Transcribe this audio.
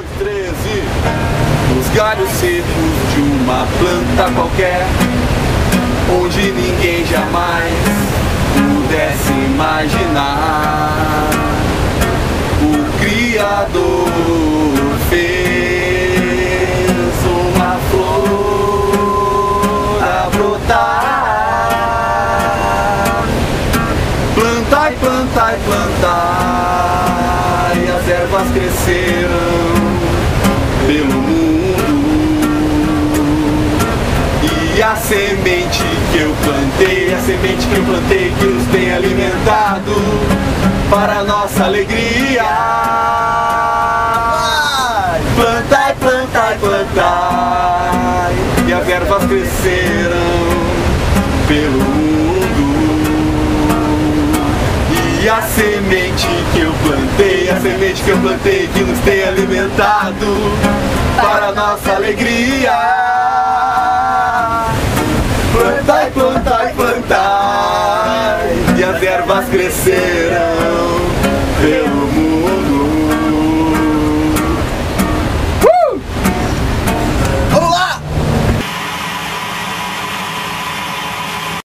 2, 3 e... Os galhos secos de uma planta qualquer, onde ninguém jamais pudesse imaginar, o Criador fez uma flor a brotar. Plantai, plantai, plantai, e as ervas cresceram pelo mundo. E a semente que eu plantei, a semente que eu plantei, que nos tem alimentado para nossa alegria. Plantai, plantai, plantai, e as ervas cresceram pelo mundo. E a semente que eu plantei, a semente que eu plantei, que nos tem alimentado para nossa alegria. Plantai, plantai, plantai, e as ervas cresceram pelo